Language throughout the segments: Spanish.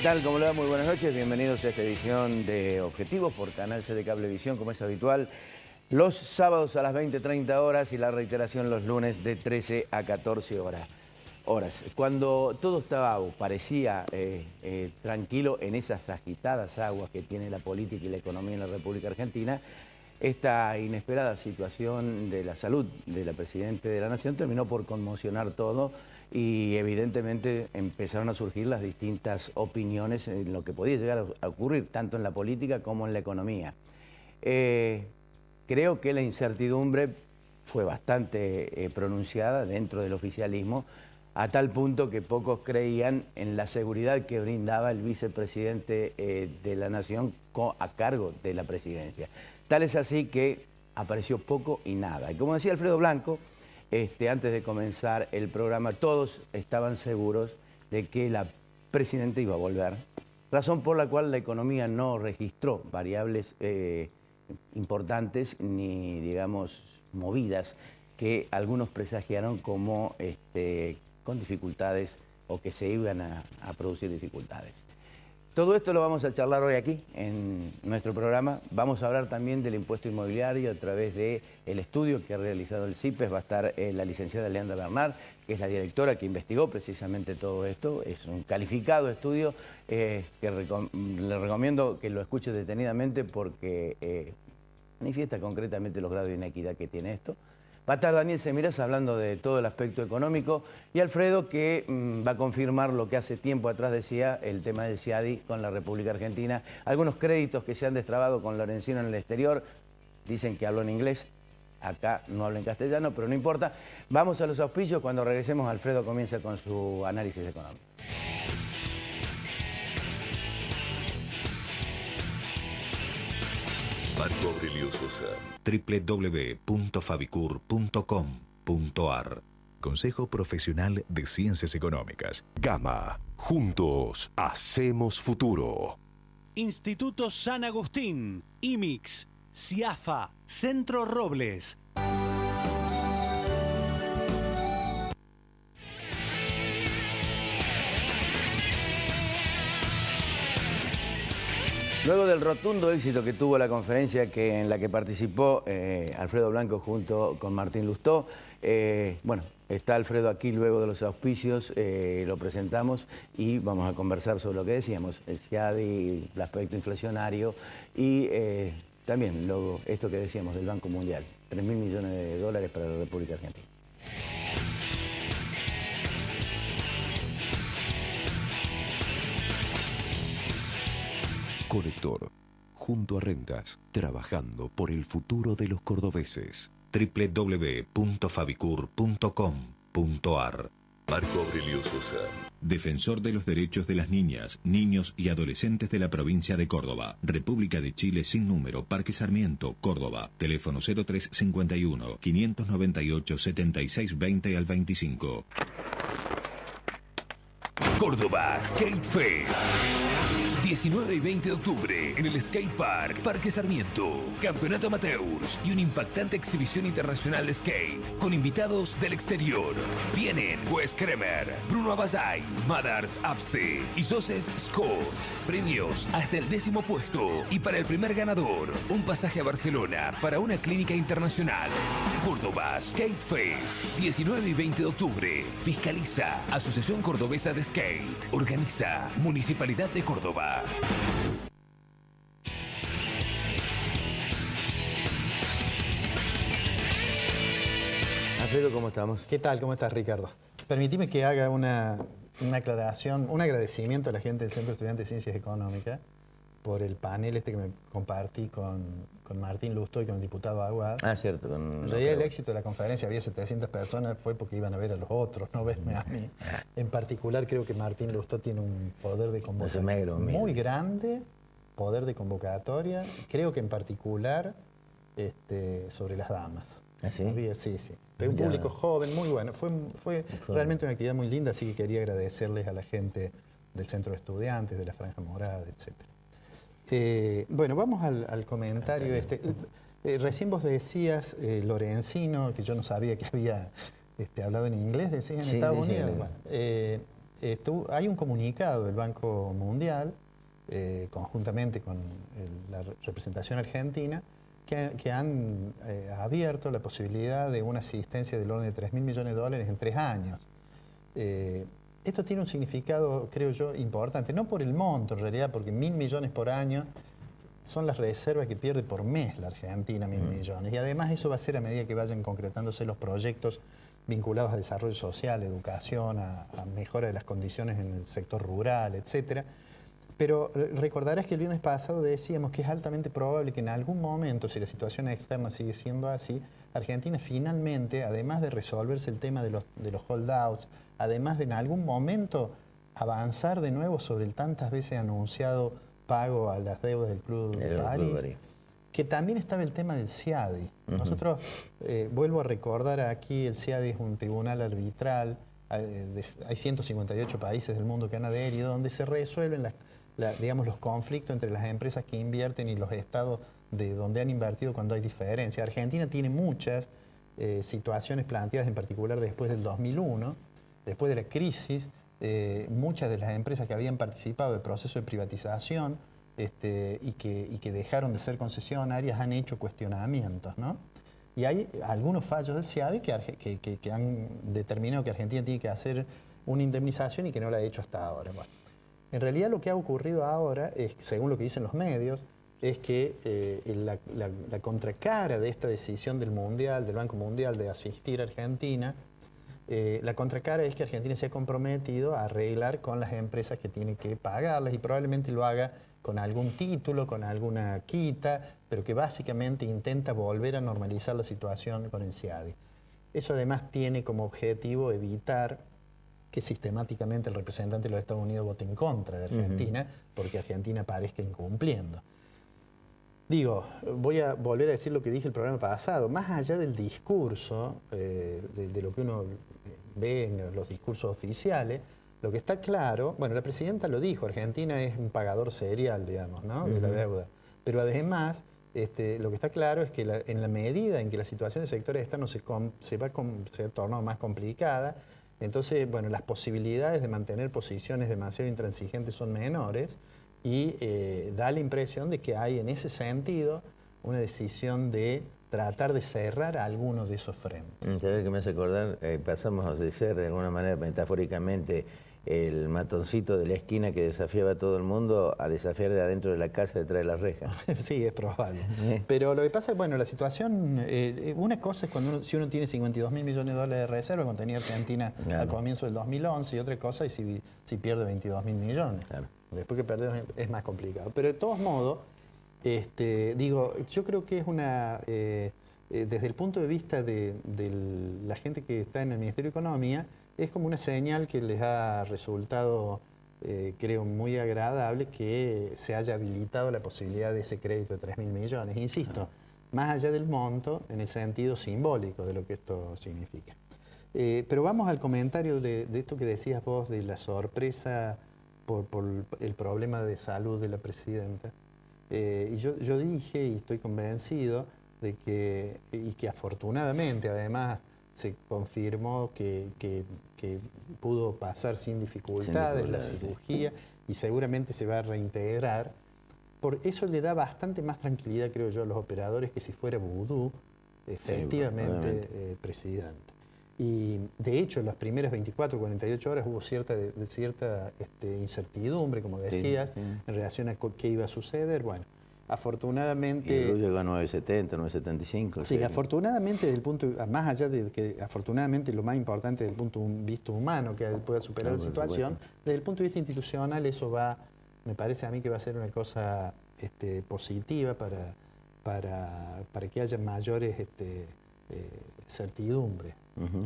tal? ¿Cómo le va? Muy buenas noches. Bienvenidos a esta edición de Objetivos por Canal C de Cablevisión, como es habitual, los sábados a las 20:30 horas y la reiteración los lunes de 13 a 14 horas. Cuando todo estaba o parecía tranquilo en esas agitadas aguas que tiene la política y la economía en la República Argentina, esta inesperada situación de la salud de la Presidenta de la Nación terminó por conmocionar todo y evidentemente empezaron a surgir las distintas opiniones en lo que podía llegar a ocurrir, tanto en la política como en la economía. Creo que la incertidumbre fue bastante pronunciada dentro del oficialismo, a tal punto que pocos creían en la seguridad que brindaba el vicepresidente de la Nación a cargo de la presidencia. Tal es así que apareció poco y nada. Y como decía Alfredo Blanco, antes de comenzar el programa, todos estaban seguros de que la presidenta iba a volver, razón por la cual la economía no registró variables importantes ni, digamos, movidas que algunos presagiaron como con dificultades o que se iban a producir dificultades. Todo esto lo vamos a charlar hoy aquí en nuestro programa. Vamos a hablar también del impuesto inmobiliario a través del estudio que ha realizado el CIPES. Va a estar la licenciada Leandra Bernard, que es la directora que investigó precisamente todo esto. Es un calificado estudio que le recomiendo que lo escuche detenidamente porque manifiesta concretamente los grados de inequidad que tiene esto. Va a estar Daniel Semiras hablando de todo el aspecto económico y Alfredo que va a confirmar lo que hace tiempo atrás decía el tema del CIADI con la República Argentina. Algunos créditos que se han destrabado con Lorenzino en el exterior, dicen que habló en inglés, acá no habla en castellano, pero no importa. Vamos a los auspicios, cuando regresemos Alfredo comienza con su análisis económico. Marco Aurelio Sosa. www.fabicur.com.ar. Consejo Profesional de Ciencias Económicas. Gama. Juntos hacemos futuro. Instituto San Agustín, IMIX, CIAFA, Centro Robles. Luego del rotundo éxito que tuvo la conferencia en la que participó Alfredo Blanco junto con Martín Lustó, bueno, está Alfredo aquí luego de los auspicios, lo presentamos y vamos a conversar sobre lo que decíamos, el CIADI, el aspecto inflacionario y también luego esto que decíamos del Banco Mundial, 3.000 millones de dólares para la República Argentina. Colector. Junto a Rentas. Trabajando por el futuro de los cordobeses. www.fabicur.com.ar. Marco Aurelio Sosa. Defensor de los derechos de las niñas, niños y adolescentes de la provincia de Córdoba. República de Chile sin número, Parque Sarmiento, Córdoba. Teléfono 0351 598 7620 al 25. Córdoba Skate Fest. 19 y 20 de octubre en el Skate Park, Parque Sarmiento. Campeonato amateurs y una impactante exhibición internacional de skate con invitados del exterior. Vienen Wes Kremer, Bruno Abasay, Madars Apse y Joseph Scott. Premios hasta el 10º puesto y para el primer ganador, un pasaje a Barcelona para una clínica internacional. Córdoba Skate Fest, 19 y 20 de octubre. Fiscaliza Asociación Cordobesa de Skate. Organiza Municipalidad de Córdoba. Alfredo, ¿cómo estamos? ¿Qué tal? ¿Cómo estás, Ricardo? Permitime que haga una aclaración, un agradecimiento a la gente del Centro de Estudiantes de Ciencias Económicas por el panel que me compartí con Martín Lustó y con el diputado Aguad. Ah, cierto. En realidad el éxito de la conferencia, había 700 personas, fue porque iban a ver a los otros, no verme a mí. En particular creo que Martín Lustó tiene un poder de convocatoria muy grande, poder de convocatoria, creo que en particular sobre las damas. ¿Ah, sí? Sí, sí. Pero un público joven, muy bueno. Fue realmente una actividad muy linda, así que quería agradecerles a la gente del Centro de Estudiantes, de la Franja Morada, etc. Bueno, vamos al comentario. Recién vos decías, Lorenzino, que yo no sabía que había hablado en inglés, decías en Estados Unidos. Bueno, hay un comunicado del Banco Mundial, conjuntamente con la representación argentina, que han abierto la posibilidad de una asistencia del orden de $3.000 millones en 3 años. Esto tiene un significado, creo yo, importante, no por el monto en realidad, porque 1.000 millones por año son las reservas que pierde por mes la Argentina, 1.000 millones. Y además eso va a ser a medida que vayan concretándose los proyectos vinculados a desarrollo social, educación, a mejora de las condiciones en el sector rural, etcétera. Pero recordarás que el viernes pasado decíamos que es altamente probable que en algún momento, si la situación externa sigue siendo así, Argentina finalmente, además de resolverse el tema de los holdouts, además de en algún momento avanzar de nuevo sobre el tantas veces anunciado pago a las deudas del Club de París, que también estaba el tema del CIADI. Nosotros, vuelvo a recordar aquí, el CIADI es un tribunal arbitral, hay 158 países del mundo que han adherido, donde se resuelven digamos, los conflictos entre las empresas que invierten y los estados de donde han invertido cuando hay diferencia. Argentina tiene muchas situaciones planteadas, en particular después del 2001, después de la crisis. Muchas de las empresas que habían participado del proceso de privatización y que dejaron de ser concesionarias han hecho cuestionamientos, ¿no? Y hay algunos fallos del CIADI que han determinado que Argentina tiene que hacer una indemnización y que no la ha hecho hasta ahora. Bueno, en realidad lo que ha ocurrido ahora, es, según lo que dicen los medios, es que la contracara de esta decisión del Banco Mundial de asistir a Argentina, la contracara es que Argentina se ha comprometido a arreglar con las empresas que tiene que pagarlas y probablemente lo haga con algún título, con alguna quita, pero que básicamente intenta volver a normalizar la situación con el CIADI. Eso además tiene como objetivo evitar que sistemáticamente el representante de los Estados Unidos vote en contra de Argentina, porque Argentina parezca incumpliendo. Digo, voy a volver a decir lo que dije el programa pasado, más allá del discurso, de lo que uno ve en los discursos oficiales, lo que está claro, bueno, la presidenta lo dijo, Argentina es un pagador serial, digamos, ¿no? De la deuda. Pero además, lo que está claro es que en la medida en que la situación del sector externo se ha tornado más complicada, entonces, bueno, las posibilidades de mantener posiciones demasiado intransigentes son menores y da la impresión de que hay en ese sentido una decisión de tratar de cerrar algunos de esos frentes. ¿Sabes qué me hace acordar? Pasamos de ser, de alguna manera, metafóricamente, el matoncito de la esquina que desafiaba a todo el mundo a desafiar de adentro de la casa detrás de las rejas. Sí, es probable. Pero lo que pasa es, bueno, la situación, una cosa es si uno tiene $52.000 millones de reserva, como tenía Argentina al comienzo del 2011, y otra cosa es si pierde 22.000 millones. Claro. Después que perdemos es más complicado. Pero de todos modos, digo, yo creo que es desde el punto de vista de la gente que está en el Ministerio de Economía, es como una señal que les ha resultado, creo, muy agradable que se haya habilitado la posibilidad de ese crédito de 3.000 millones. Insisto, más allá del monto, en el sentido simbólico de lo que esto significa. Pero vamos al comentario de esto que decías vos, de la sorpresa por el problema de salud de la presidenta. Y yo dije, y estoy convencido, de que afortunadamente, además, se confirmó que pudo pasar sin dificultades la cirugía y seguramente se va a reintegrar. Por eso le da bastante más tranquilidad, creo yo, a los operadores que si fuera vudú, efectivamente, presidente. Y de hecho, en las primeras 24 o 48 horas hubo cierta incertidumbre, como decías, en relación a qué iba a suceder. Bueno, afortunadamente... Y luego llegó a 9.70, 9.75. Sí, afortunadamente, desde el punto, más allá de que afortunadamente lo más importante desde el punto de vista humano, que pueda superar la situación, desde el punto de vista institucional eso me parece a mí que va a ser una cosa positiva para que haya mayores certidumbre.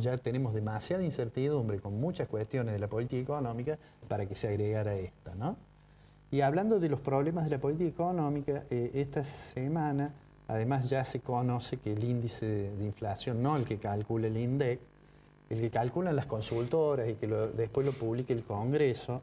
Ya tenemos demasiada incertidumbre con muchas cuestiones de la política económica para que se agregara esta, ¿no? Y hablando de los problemas de la política económica, esta semana, además ya se conoce que el índice de inflación, no el que calcula el INDEC, el que calculan las consultoras y que después lo publique el Congreso,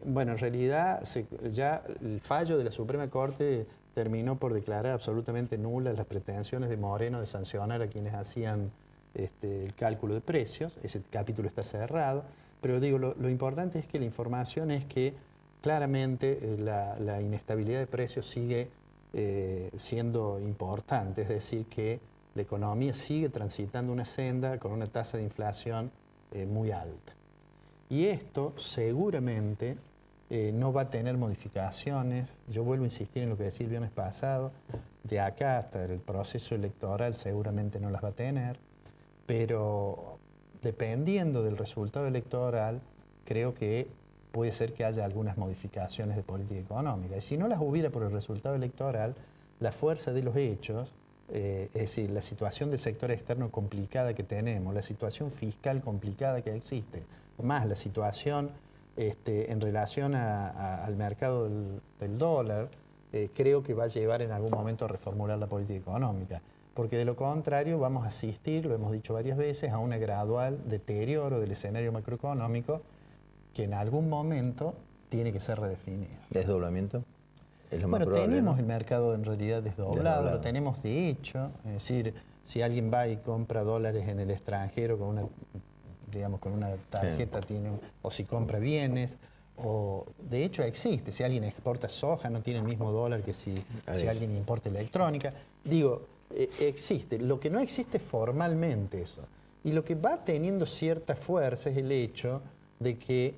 bueno, en realidad ya el fallo de la Suprema Corte terminó por declarar absolutamente nulas las pretensiones de Moreno de sancionar a quienes hacían el cálculo de precios. Ese capítulo está cerrado. Pero digo, lo importante es que la información es que claramente la inestabilidad de precios sigue siendo importante, es decir, que la economía sigue transitando una senda con una tasa de inflación muy alta. Y esto seguramente no va a tener modificaciones. Yo vuelvo a insistir en lo que decía el viernes pasado, de acá hasta el proceso electoral seguramente no las va a tener, pero dependiendo del resultado electoral, creo que puede ser que haya algunas modificaciones de política económica. Y si no las hubiera por el resultado electoral, la fuerza de los hechos, es decir, la situación del sector externo complicada que tenemos, la situación fiscal complicada que existe, más la situación en relación al mercado del dólar, creo que va a llevar en algún momento a reformular la política económica. Porque de lo contrario vamos a asistir, lo hemos dicho varias veces, a un gradual deterioro del escenario macroeconómico que en algún momento tiene que ser redefinido. ¿Desdoblamiento? Es lo bueno, más probable, tenemos ¿no? el mercado en realidad desdoblado, lo tenemos de hecho. Es decir, si alguien va y compra dólares en el extranjero con una, digamos, con una tarjeta, o si compra bienes, o de hecho existe. Si alguien exporta soja, no tiene el mismo dólar que si alguien importa electrónica. Digo, existe. Lo que no existe formalmente eso. Y lo que va teniendo cierta fuerza es el hecho de que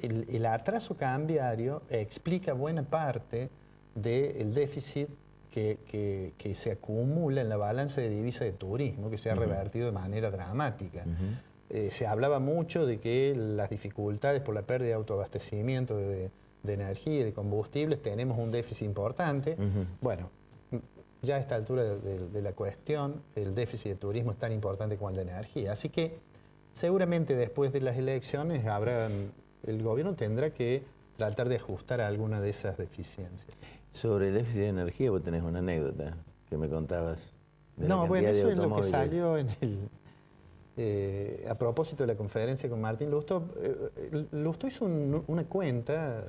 el atraso cambiario explica buena parte del déficit que se acumula en la balanza de divisa de turismo, que se ha revertido de manera dramática. Se hablaba mucho de que las dificultades por la pérdida de autoabastecimiento de energía y de combustibles, tenemos un déficit importante. Bueno, ya a esta altura de la cuestión, el déficit de turismo es tan importante como el de energía. Así que seguramente después de las elecciones el gobierno tendrá que tratar de ajustar alguna de esas deficiencias. Sobre el déficit de energía vos tenés una anécdota que me contabas. No, bueno, eso es lo que salió en a propósito de la conferencia con Martín Lustó. Lustó hizo una cuenta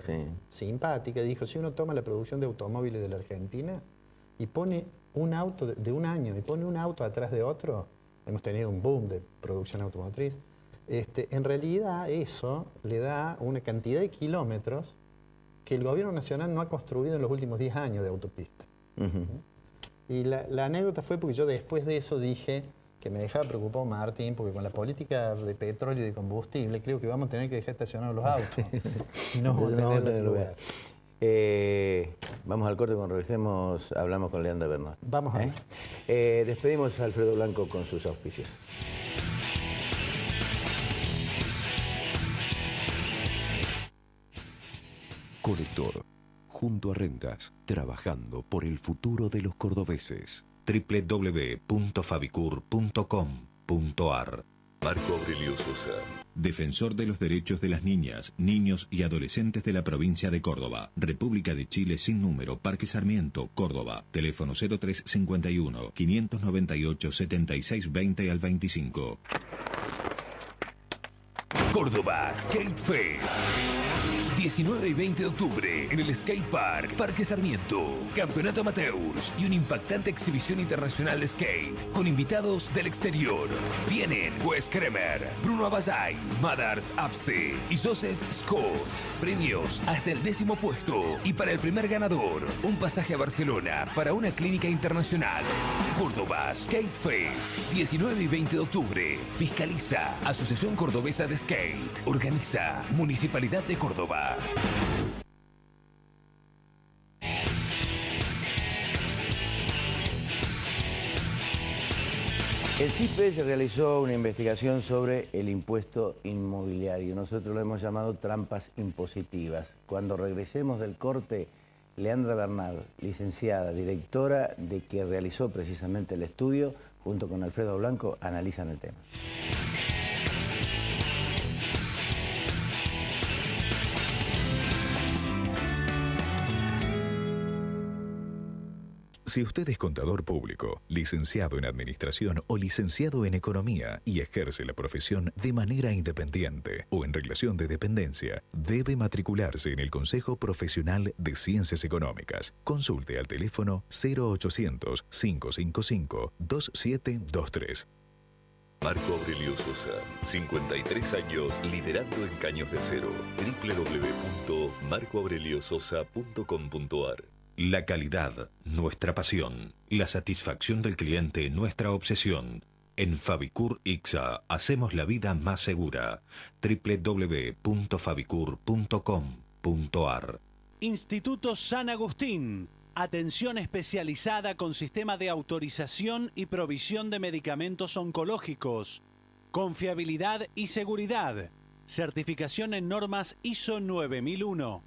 simpática, dijo, si uno toma la producción de automóviles de la Argentina y pone un auto de un año y pone un auto atrás de otro, hemos tenido un boom de producción automotriz, en realidad eso le da una cantidad de kilómetros que el gobierno nacional no ha construido en los últimos 10 años de autopista. Y la anécdota fue porque yo después de eso dije que me dejaba preocupado Martín, porque con la política de petróleo y de combustible creo que vamos a tener que dejar estacionados los autos. Y no vamos a tener lugar. Vamos al corte, cuando regresemos hablamos con Leandra Bernal. Vamos a ver. Despedimos a Alfredo Blanco con sus auspicios. Colector, junto a Rentas, trabajando por el futuro de los cordobeses. www.fabicur.com.ar. Marco Aurelio Sosa. Defensor de los derechos de las niñas, niños y adolescentes de la provincia de Córdoba. República de Chile sin número, Parque Sarmiento, Córdoba. Teléfono 0351 598 7620 al 25. Córdoba Skate Fest. 19 y 20 de octubre en el Skate Park, Parque Sarmiento. Campeonato amateurs y una impactante exhibición internacional de skate con invitados del exterior. Vienen Wes Kremer, Bruno Abasay, Madars Apse y Joseph Scott. Premios hasta el 10º puesto. Y para el primer ganador, un pasaje a Barcelona para una clínica internacional. Córdoba Skate Fest. 19 y 20 de octubre. Fiscaliza Asociación Cordobesa de Skate. Organiza Municipalidad de Córdoba. El CIPES realizó una investigación sobre el impuesto inmobiliario. Nosotros lo hemos llamado trampas impositivas. Cuando regresemos del corte, Leandra Bernal, licenciada, directora de que realizó precisamente el estudio, junto con Alfredo Blanco, analizan el tema. Si usted es contador público, licenciado en Administración o licenciado en Economía y ejerce la profesión de manera independiente o en relación de dependencia, debe matricularse en el Consejo Profesional de Ciencias Económicas. Consulte al teléfono 0800 555 2723. Marco Aurelio Sosa, 53 años liderando en Caños de Acero. www.marcoaureliososa.com.ar. La calidad, nuestra pasión. La satisfacción del cliente, nuestra obsesión. En Fabicur Ixa hacemos la vida más segura. www.fabicur.com.ar. Instituto San Agustín. Atención especializada con sistema de autorización y provisión de medicamentos oncológicos. Confiabilidad y seguridad. Certificación en normas ISO 9001.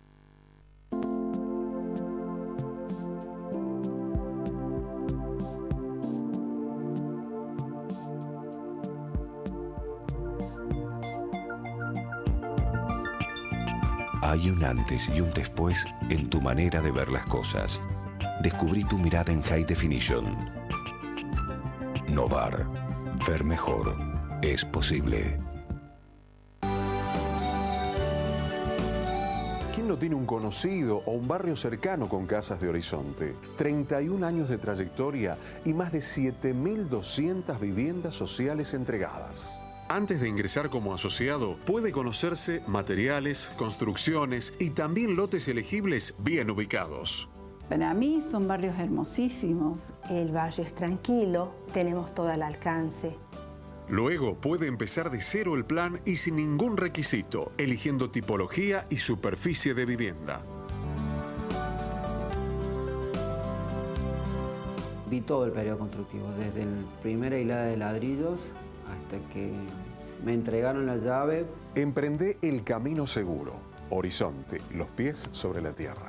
Hay un antes y un después en tu manera de ver las cosas. Descubrí tu mirada en High Definition. Novar. Ver mejor. Es posible. ¿Quién no tiene un conocido o un barrio cercano con Casas de Horizonte? 31 años de trayectoria y más de 7.200 viviendas sociales entregadas. Antes de ingresar como asociado, puede conocerse materiales, construcciones y también lotes elegibles bien ubicados. Para mí son barrios hermosísimos. El barrio es tranquilo, tenemos todo al alcance. Luego puede empezar de cero el plan y sin ningún requisito, eligiendo tipología y superficie de vivienda. Vi todo el periodo constructivo, desde la primera hilada de ladrillos hasta que me entregaron la llave. Emprende el camino seguro. Horizonte, los pies sobre la tierra.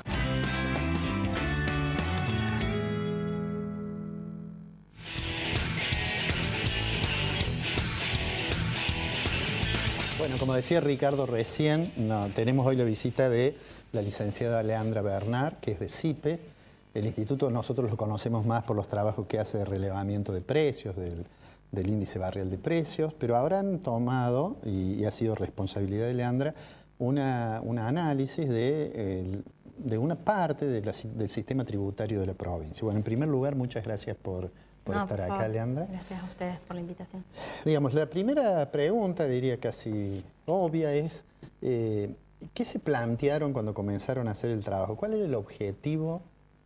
Bueno, como decía Ricardo recién, tenemos hoy la visita de la licenciada Leandra Bernard, que es de CIPE. El instituto nosotros lo conocemos más por los trabajos que hace de relevamiento de precios, del índice barrial de precios, pero habrán tomado, y ha sido responsabilidad de Leandra, un análisis de una parte del sistema tributario de la provincia. Bueno, en primer lugar, muchas gracias por estar acá, Leandra. Gracias a ustedes por la invitación. Digamos, la primera pregunta, diría casi obvia, es ¿qué se plantearon cuando comenzaron a hacer el trabajo? ¿Cuál era el objetivo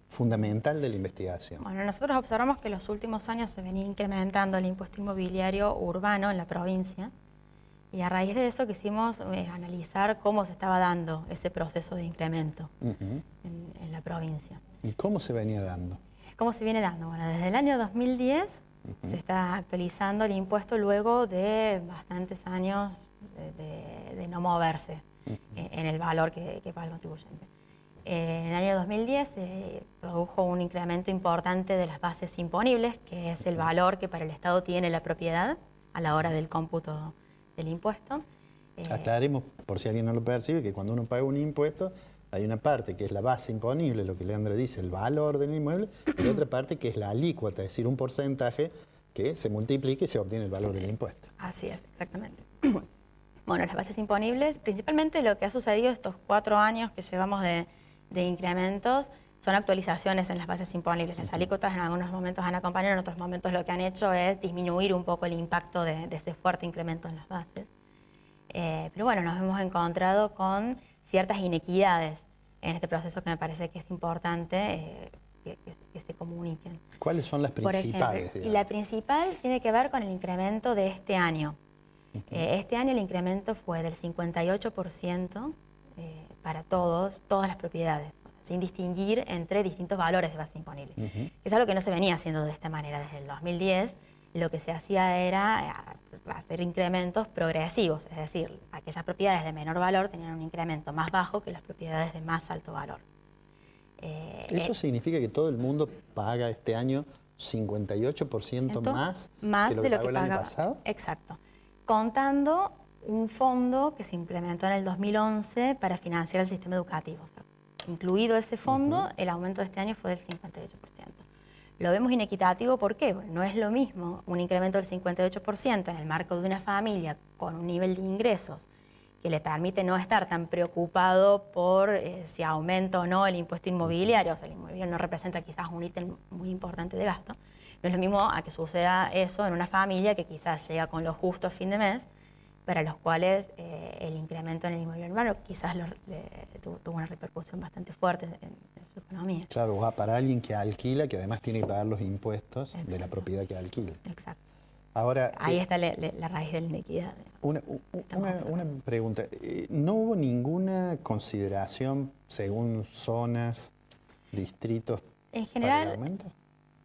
fundamental de la investigación? Bueno, nosotros observamos que en los últimos años se venía incrementando el impuesto inmobiliario urbano en la provincia y a raíz de eso quisimos analizar cómo se estaba dando ese proceso de incremento en la provincia. ¿Y cómo se venía dando? ¿Cómo se viene dando? Bueno, desde el año 2010 se está actualizando el impuesto luego de bastantes años de no moverse en el valor que paga el contribuyente. En el año 2010 se produjo un incremento importante de las bases imponibles, que es el valor que para el Estado tiene la propiedad a la hora del cómputo del impuesto. Aclaremos, por si alguien no lo percibe, que cuando uno paga un impuesto hay una parte que es la base imponible, lo que Leandra dice, el valor del inmueble, y otra parte que es la alícuota, es decir, un porcentaje que se multiplica y se obtiene el valor del impuesto. Así es, exactamente. Bueno, las bases imponibles, principalmente lo que ha sucedido estos 4 años que llevamos de incrementos, son actualizaciones en las bases imponibles. Las alícuotas en algunos momentos han acompañado, en otros momentos lo que han hecho es disminuir un poco el impacto de ese fuerte incremento en las bases. Pero bueno, nos hemos encontrado con ciertas inequidades en este proceso que me parece que es importante que se comuniquen. ¿Cuáles son las principales? Por ejemplo, la principal tiene que ver con el incremento de este año. Este año el incremento fue del 58% para todas las propiedades, sin distinguir entre distintos valores de base imponible. Es algo que no se venía haciendo de esta manera desde el 2010. Lo que se hacía era hacer incrementos progresivos, es decir, aquellas propiedades de menor valor tenían un incremento más bajo que las propiedades de más alto valor. ¿Eso significa que todo el mundo paga este año 58% más que lo que pagó el año pasado? Exacto. Contando un fondo que se implementó en el 2011 para financiar el sistema educativo. O sea, incluido ese fondo, el aumento de este año fue del 58%. Lo vemos inequitativo, ¿por qué? Bueno, no es lo mismo un incremento del 58% en el marco de una familia con un nivel de ingresos que le permite no estar tan preocupado por si aumenta o no el impuesto inmobiliario. O sea, el inmobiliario no representa quizás un ítem muy importante de gasto, No es lo mismo a que suceda eso en una familia que quizás llega con lo justo a fin de mes, para los cuales el incremento en el inmobiliario urbano quizás tuvo una repercusión bastante fuerte en su economía. Claro, va para alguien que alquila, que además tiene que pagar los impuestos Exacto. de la propiedad que alquila. Exacto. Ahora, ahí está la raíz de la inequidad. Una pregunta. ¿No hubo ninguna consideración según zonas, distritos en para general, el aumento?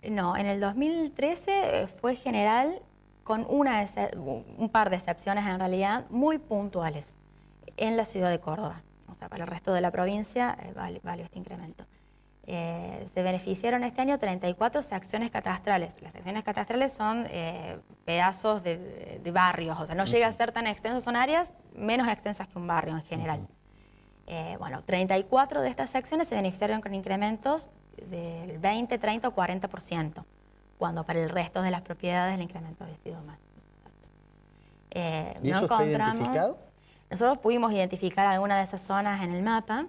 No, en el 2013 fue general con un par de excepciones en realidad muy puntuales en la ciudad de Córdoba. O sea, para el resto de la provincia valió este incremento. Se beneficiaron este año 34 secciones catastrales. Las secciones catastrales son pedazos de barrios, o sea, no llega a ser tan extensos, son áreas menos extensas que un barrio en general. 34 de estas secciones se beneficiaron con incrementos del 20, 30 o 40%, cuando para el resto de las propiedades el incremento había sido más. ¿Y eso está identificado? Nosotros pudimos identificar algunas de esas zonas en el mapa.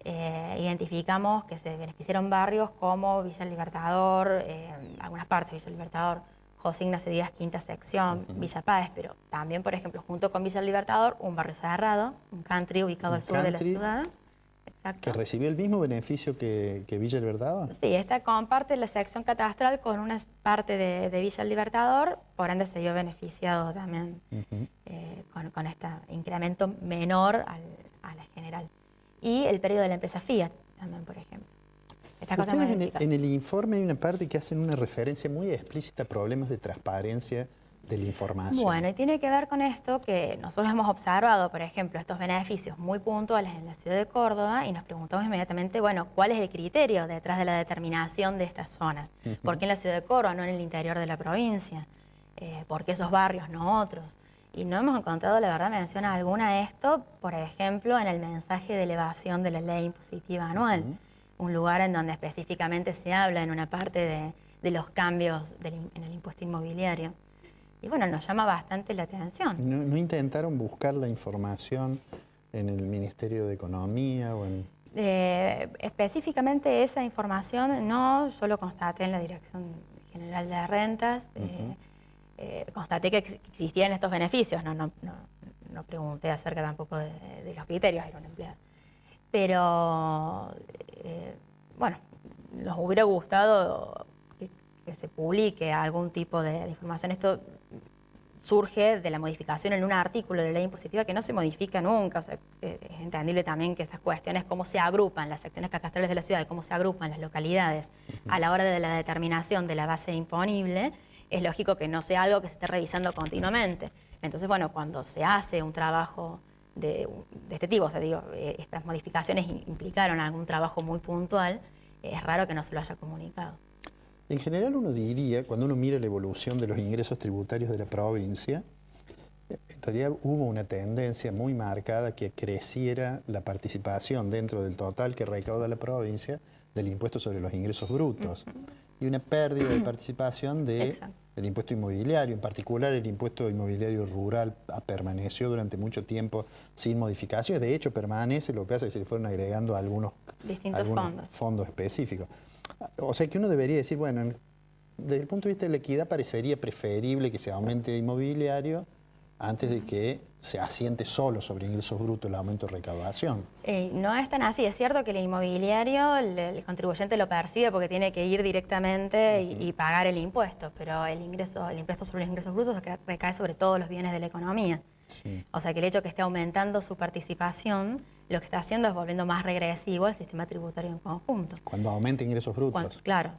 Identificamos que se beneficiaron barrios como Villa Libertador, algunas partes de Villa Libertador, José Ignacio Díaz, quinta sección, Villa Páez, pero también, por ejemplo, junto con Villa Libertador, un barrio cerrado, un country ubicado al sur de la ciudad. Exacto. ¿Que recibió el mismo beneficio que Villa Libertador? Sí, esta comparte la sección catastral con una parte de Villa Libertador, por ende se vio beneficiado también con este incremento menor a la general. Y el periodo de la empresa Fiat también, por ejemplo. Ustedes en el informe hay una parte que hacen una referencia muy explícita a problemas de transparencia de la información. Bueno, y tiene que ver con esto que nosotros hemos observado, por ejemplo, estos beneficios muy puntuales en la ciudad de Córdoba y nos preguntamos inmediatamente, bueno, ¿cuál es el criterio detrás de la determinación de estas zonas? ¿Por qué en la ciudad de Córdoba, no en el interior de la provincia? ¿Por qué esos barrios, no otros? Y no hemos encontrado, la verdad, mención alguna a esto, por ejemplo, en el mensaje de elevación de la ley impositiva anual, un lugar en donde específicamente se habla en una parte de los cambios en el impuesto inmobiliario. Y bueno, nos llama bastante la atención. ¿No intentaron buscar la información en el Ministerio de Economía o en...? Específicamente esa información no, yo lo constaté en la Dirección General de Rentas, constaté que existían estos beneficios, no pregunté acerca tampoco de los criterios, era un empleado. Pero, bueno, nos hubiera gustado que se publique algún tipo de información. Esto surge de la modificación en un artículo de la ley impositiva que no se modifica nunca. O sea, es entendible también que estas cuestiones, cómo se agrupan las secciones catastrales de la ciudad y cómo se agrupan las localidades a la hora de la determinación de la base imponible, es lógico que no sea algo que se esté revisando continuamente. Entonces, bueno, cuando se hace un trabajo de este tipo, o sea, digo, estas modificaciones implicaron algún trabajo muy puntual, es raro que no se lo haya comunicado. En general uno diría, cuando uno mira la evolución de los ingresos tributarios de la provincia, en realidad hubo una tendencia muy marcada que creciera la participación dentro del total que recauda la provincia del impuesto sobre los ingresos brutos y una pérdida de participación del impuesto inmobiliario. En particular, el impuesto inmobiliario rural permaneció durante mucho tiempo sin modificaciones. De hecho, permanece, lo que pasa es que se le fueron agregando algunos fondos específicos. O sea que uno debería decir, bueno, desde el punto de vista de la equidad parecería preferible que se aumente el inmobiliario antes de que se asiente solo sobre ingresos brutos el aumento de recaudación. No es tan así. Es cierto que el inmobiliario, el contribuyente lo percibe porque tiene que ir directamente y pagar el impuesto, pero el impuesto sobre los ingresos brutos recae sobre todos los bienes de la economía. Sí. O sea que el hecho de que esté aumentando su participación, lo que está haciendo es volviendo más regresivo el sistema tributario en conjunto. Cuando aumenta ingresos brutos. Claro,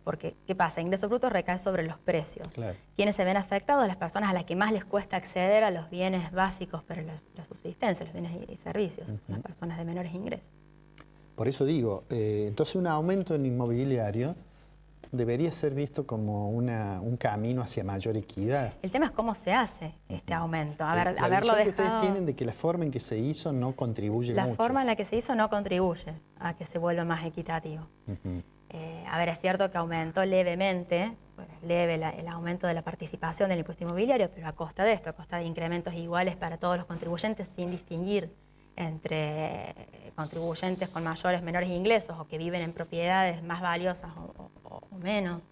porque ¿qué pasa? Ingresos brutos recae sobre los precios. Claro. ¿Quiénes se ven afectados? Las personas a las que más les cuesta acceder a los bienes básicos para la subsistencia, los bienes y servicios, las personas de menores ingresos. Por eso digo, entonces un aumento en inmobiliario debería ser visto como un camino hacia mayor equidad. El tema es cómo se hace este aumento. La visión que ustedes tienen de que la forma en que se hizo no contribuye mucho. La forma en la que se hizo no contribuye a que se vuelva más equitativo. Es cierto que aumentó levemente, leve el aumento de la participación del impuesto inmobiliario, pero a costa de esto, a costa de incrementos iguales para todos los contribuyentes sin distinguir entre contribuyentes con mayores, menores ingresos o que viven en propiedades más valiosas o menos.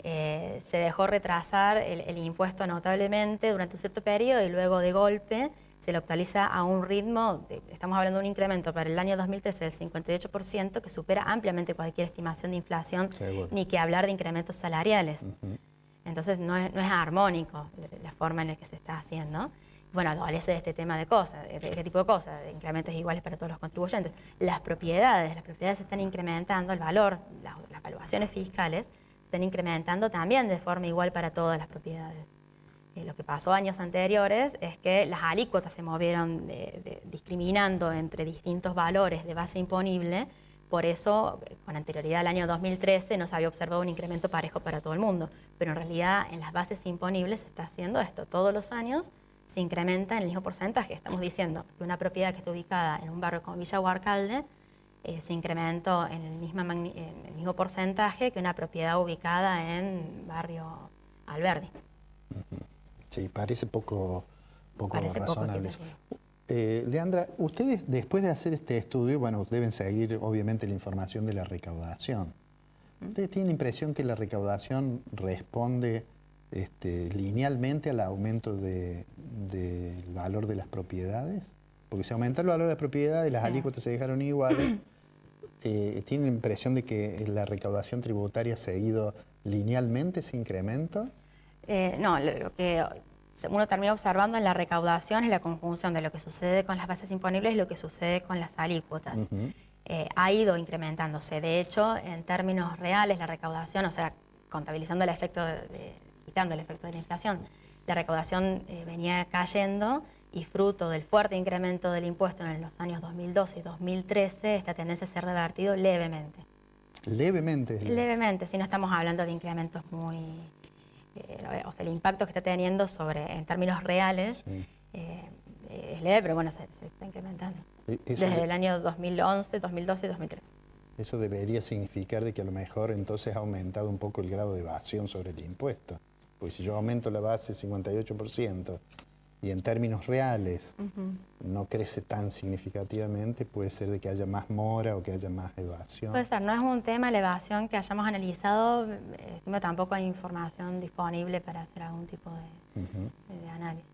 Se dejó retrasar el impuesto notablemente durante un cierto periodo y luego de golpe se lo actualiza a un ritmo, estamos hablando de un incremento para el año 2013 del 58%, que supera ampliamente cualquier estimación de inflación, Seguro. ni que hablar de incrementos salariales. Entonces no es armónico la forma en la que se está haciendo. Bueno, adolece de este tema de cosas, de este tipo de cosas, de incrementos iguales para todos los contribuyentes. Las propiedades se están incrementando, el valor, las valuaciones fiscales se están incrementando también de forma igual para todas las propiedades. Lo que pasó años anteriores es que las alícuotas se movieron discriminando entre distintos valores de base imponible, por eso con anterioridad al año 2013 no se había observado un incremento parejo para todo el mundo, pero en realidad en las bases imponibles se está haciendo esto, todos los años se incrementa en el mismo porcentaje. Estamos diciendo que una propiedad que está ubicada en un barrio como Villa Huarcalde se incrementó en el mismo porcentaje que una propiedad ubicada en barrio Alberdi. Sí, parece poco Parece razonable. poco, Leandra, ustedes después de hacer este estudio, bueno, deben seguir obviamente la información de la recaudación. ¿Ustedes tienen la impresión que la recaudación responde linealmente al aumento del valor de las propiedades? Porque si aumenta el valor de las propiedades, las alícuotas se dejaron iguales. ¿Tienen la impresión de que la recaudación tributaria ha seguido linealmente ese incremento? No, lo que uno termina observando en la recaudación es la conjunción de lo que sucede con las bases imponibles y lo que sucede con las alícuotas. Ha ido incrementándose. De hecho, en términos reales, la recaudación, o sea, contabilizando el efecto quitando el efecto de la inflación, la recaudación venía cayendo y fruto del fuerte incremento del impuesto en los años 2012 y 2013, esta tendencia se ha revertido levemente. ¿Levemente? Levemente, si no estamos hablando de incrementos muy... o sea, el impacto que está teniendo en términos reales es leve, pero bueno, se está incrementando. Desde el año 2011, 2012 y 2013. Eso debería significar de que a lo mejor entonces ha aumentado un poco el grado de evasión sobre el impuesto. Porque si yo aumento la base 58% y en términos reales no crece tan significativamente, puede ser de que haya más mora o que haya más evasión. Puede ser, no es un tema la evasión que hayamos analizado, tampoco hay información disponible para hacer algún tipo de análisis.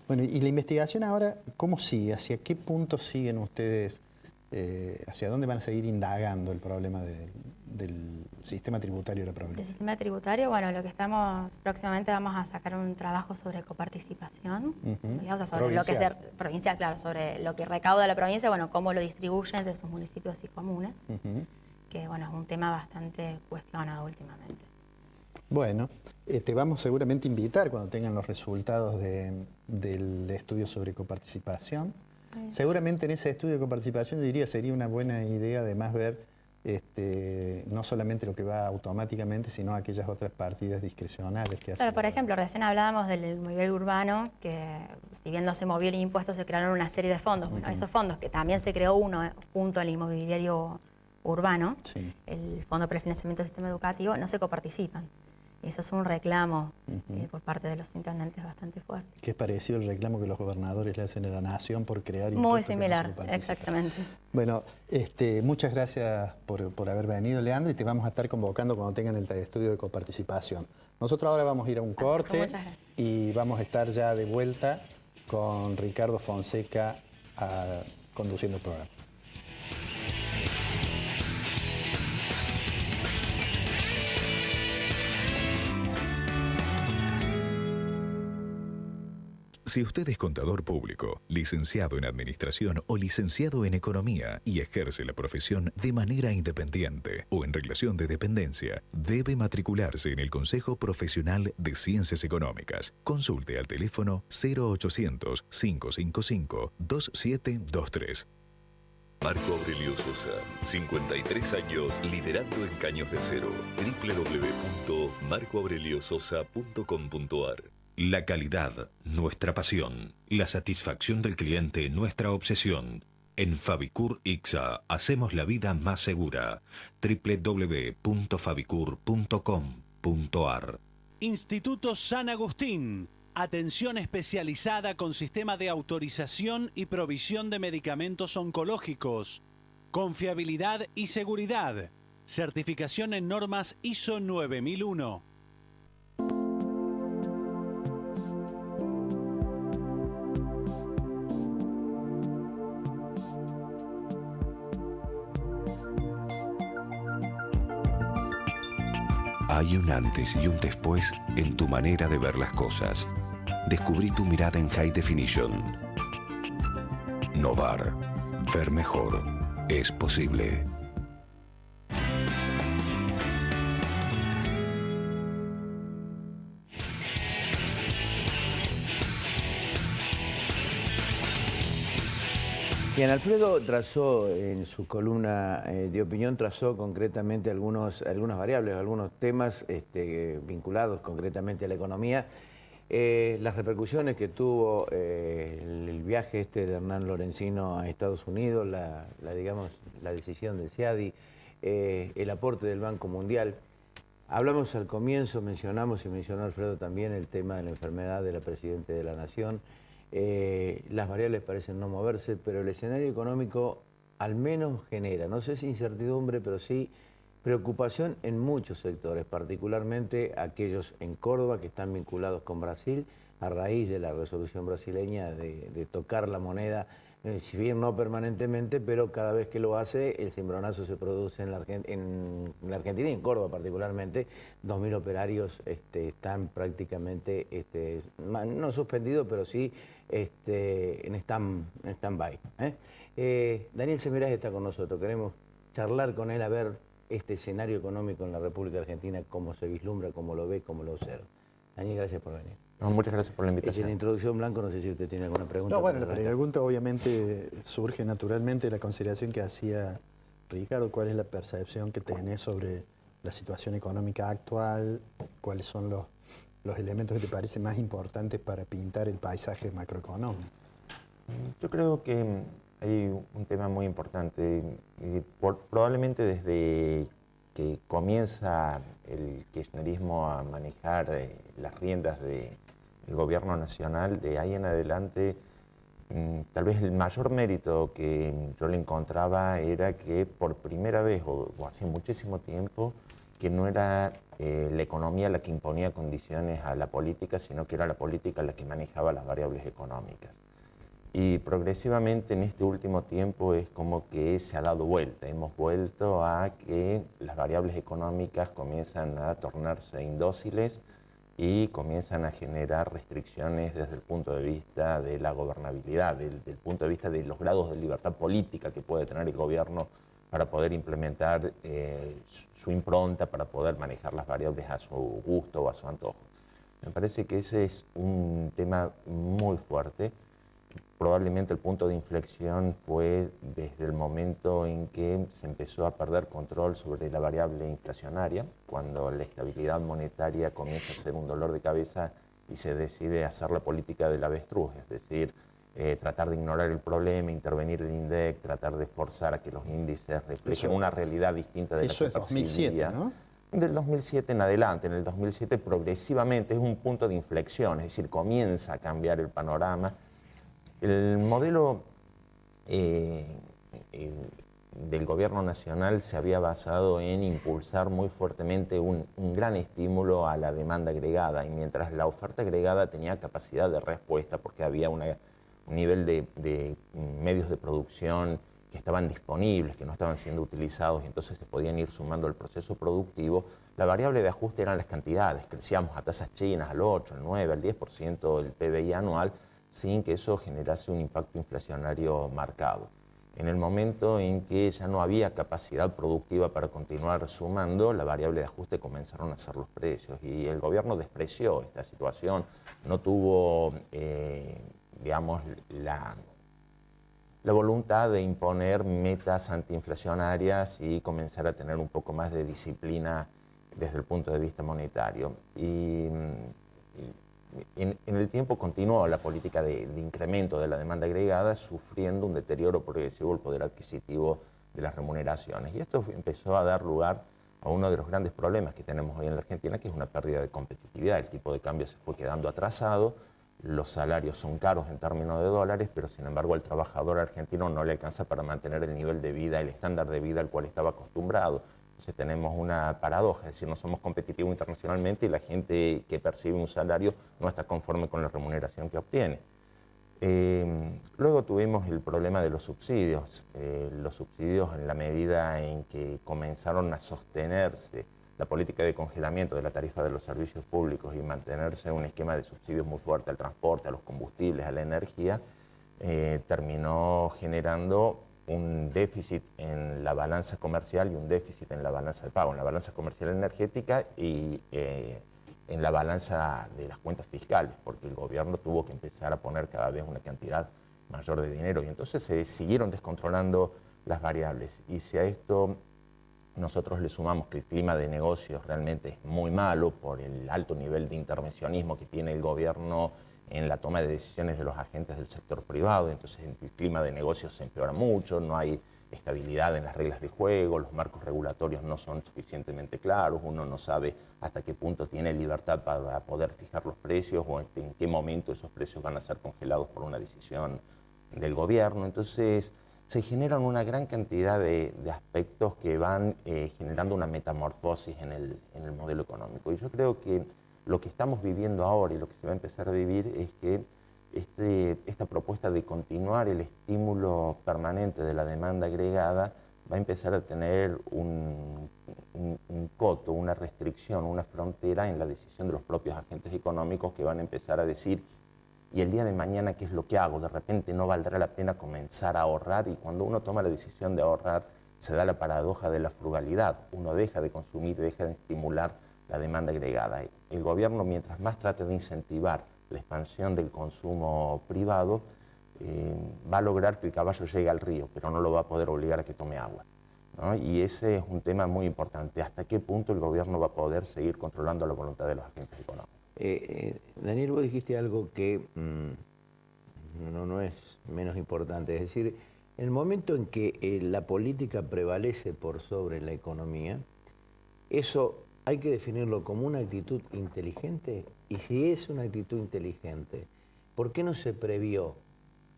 Bueno, y la investigación ahora, ¿cómo sigue? ¿Hacia qué punto siguen ustedes? ¿Hacia dónde van a seguir indagando el problema del sistema tributario de la provincia? El sistema tributario, bueno, próximamente vamos a sacar un trabajo sobre coparticipación, o sea, sobre lo que es provincial, claro, sobre lo que recauda la provincia, bueno, cómo lo distribuye entre sus municipios y comunes, que bueno, es un tema bastante cuestionado últimamente. Bueno, te vamos seguramente a invitar cuando tengan los resultados del estudio sobre coparticipación. Seguramente en ese estudio de coparticipación, yo diría, sería una buena idea además ver no solamente lo que va automáticamente, sino aquellas otras partidas discrecionales que hacen. Claro, por ejemplo, recién hablábamos del inmobiliario urbano, que si bien no se movió el impuesto, se crearon una serie de fondos. Bueno, esos fondos, que también se creó uno junto al inmobiliario urbano, el Fondo para el Financiamiento del Sistema Educativo, no se coparticipan. Eso es un reclamo por parte de los intendentes bastante fuerte. Que es parecido al reclamo que los gobernadores le hacen a la nación por crear impuestos. Muy similar, exactamente. Bueno, muchas gracias por haber venido, Leandra, y te vamos a estar convocando cuando tengan el estudio de coparticipación. Nosotros ahora vamos a ir a un corte y vamos a estar ya de vuelta con Ricardo Fonseca conduciendo el programa. Si usted es contador público, licenciado en Administración o licenciado en Economía y ejerce la profesión de manera independiente o en relación de dependencia, debe matricularse en el Consejo Profesional de Ciencias Económicas. Consulte al teléfono 0800-555-2723. Marco Aurelio Sosa, 53 años liderando en caños de acero. www.marcoaureliososa.com.ar. La calidad, nuestra pasión. La satisfacción del cliente, nuestra obsesión. En Fabicur Ixa hacemos la vida más segura. www.fabicur.com.ar. Instituto San Agustín. Atención especializada con sistema de autorización y provisión de medicamentos oncológicos. Confiabilidad y seguridad. Certificación en normas ISO 9001. Hay un antes y un después en tu manera de ver las cosas. Descubrí tu mirada en High Definition. Novar. Ver mejor. Es posible. Bien, Alfredo trazó en su columna de opinión, trazó concretamente algunas variables, algunos temas vinculados concretamente a la economía. Las repercusiones que tuvo el viaje de Hernán Lorenzino a Estados Unidos, la decisión del CIADI, el aporte del Banco Mundial. Hablamos al comienzo, mencionó Alfredo también el tema de la enfermedad de la Presidenta de la Nación. Las variables parecen no moverse, pero el escenario económico al menos genera, no sé si incertidumbre, pero sí preocupación en muchos sectores, particularmente aquellos en Córdoba que están vinculados con Brasil a raíz de la resolución brasileña de tocar la moneda, si bien no permanentemente, pero cada vez que lo hace el cimbronazo se produce en la Argentina y en Córdoba particularmente. 2.000 operarios están prácticamente, no suspendidos, pero sí en stand-by. Daniel Semiraj está con nosotros, queremos charlar con él a ver este escenario económico en la República Argentina, cómo se vislumbra, cómo lo ve, cómo lo observa. Daniel, gracias por venir. No, muchas gracias por la invitación. En la introducción, Blanco, no sé si usted tiene alguna pregunta. No, bueno, la pregunta obviamente surge naturalmente de la consideración que hacía Ricardo. ¿Cuál es la percepción que tenés sobre la situación económica actual? ¿Cuáles son los elementos que te parecen más importantes para pintar el paisaje macroeconómico? Yo creo que hay un tema muy importante. Probablemente desde que comienza el kirchnerismo a manejar las riendas del gobierno nacional, de ahí en adelante, tal vez el mayor mérito que yo le encontraba era que por primera vez, o hace muchísimo tiempo, que no era la economía la que imponía condiciones a la política, sino que era la política la que manejaba las variables económicas. Y progresivamente en este último tiempo es como que se ha dado vuelta. Hemos vuelto a que las variables económicas comienzan a tornarse indóciles y comienzan a generar restricciones desde el punto de vista de la gobernabilidad, del punto de vista de los grados de libertad política que puede tener el gobierno para poder implementar su impronta, para poder manejar las variables a su gusto o a su antojo. Me parece que ese es un tema muy fuerte. Probablemente el punto de inflexión fue desde el momento en que se empezó a perder control sobre la variable inflacionaria, cuando la estabilidad monetaria comienza a ser un dolor de cabeza y se decide hacer la política del avestruz, es decir, tratar de ignorar el problema, intervenir el INDEC, tratar de forzar a que los índices reflejen una realidad distinta de la que percibía. Eso es 2007, ¿no? Del 2007 en adelante. En el 2007 progresivamente es un punto de inflexión, es decir, comienza a cambiar el panorama. El modelo del gobierno nacional se había basado en impulsar muy fuertemente un gran estímulo a la demanda agregada, y mientras la oferta agregada tenía capacidad de respuesta porque había un nivel de medios de producción que estaban disponibles, que no estaban siendo utilizados y entonces se podían ir sumando al proceso productivo, la variable de ajuste eran las cantidades. Crecíamos a tasas chinas al 8, al 9, al 10% del PBI anual, sin que eso generase un impacto inflacionario marcado. En el momento en que ya no había capacidad productiva para continuar sumando, la variable de ajuste comenzaron a ser los precios, y el gobierno despreció esta situación, no tuvo, digamos, la voluntad de imponer metas antiinflacionarias y comenzar a tener un poco más de disciplina desde el punto de vista monetario. En el tiempo continuó la política de incremento de la demanda agregada, sufriendo un deterioro progresivo del poder adquisitivo de las remuneraciones. Y esto empezó a dar lugar a uno de los grandes problemas que tenemos hoy en la Argentina, que es una pérdida de competitividad. El tipo de cambio se fue quedando atrasado, los salarios son caros en términos de dólares, pero sin embargo al trabajador argentino no le alcanza para mantener el nivel de vida, el estándar de vida al cual estaba acostumbrado. Entonces tenemos una paradoja, es decir, no somos competitivos internacionalmente y la gente que percibe un salario no está conforme con la remuneración que obtiene. Luego tuvimos el problema de los subsidios. Los subsidios, en la medida en que comenzaron a sostenerse la política de congelamiento de la tarifa de los servicios públicos y mantenerse un esquema de subsidios muy fuerte al transporte, a los combustibles, a la energía, terminó generando un déficit en la balanza comercial y un déficit en la balanza de pago, en la balanza comercial energética y en la balanza de las cuentas fiscales, porque el gobierno tuvo que empezar a poner cada vez una cantidad mayor de dinero y entonces se siguieron descontrolando las variables. Y si a esto nosotros le sumamos que el clima de negocios realmente es muy malo por el alto nivel de intervencionismo que tiene el gobierno en la toma de decisiones de los agentes del sector privado, entonces el clima de negocios se empeora mucho, no hay estabilidad en las reglas de juego, los marcos regulatorios no son suficientemente claros, uno no sabe hasta qué punto tiene libertad para poder fijar los precios o en qué momento esos precios van a ser congelados por una decisión del gobierno. Entonces se generan una gran cantidad de aspectos que van generando una metamorfosis en el modelo económico. Y yo creo que lo que estamos viviendo ahora y lo que se va a empezar a vivir es que esta propuesta de continuar el estímulo permanente de la demanda agregada va a empezar a tener un coto, una restricción, una frontera en la decisión de los propios agentes económicos que van a empezar a decir, y el día de mañana, ¿qué es lo que hago? De repente no valdrá la pena comenzar a ahorrar, y cuando uno toma la decisión de ahorrar se da la paradoja de la frugalidad. Uno deja de consumir, deja de estimular la demanda agregada. El gobierno, mientras más trate de incentivar la expansión del consumo privado, va a lograr que el caballo llegue al río, pero no lo va a poder obligar a que tome agua, ¿no? Y ese es un tema muy importante. ¿Hasta qué punto el gobierno va a poder seguir controlando la voluntad de los agentes económicos? Daniel, vos dijiste algo que no es menos importante, es decir, en el momento en que la política prevalece por sobre la economía, eso hay que definirlo como una actitud inteligente, y si es una actitud inteligente, ¿por qué no se previó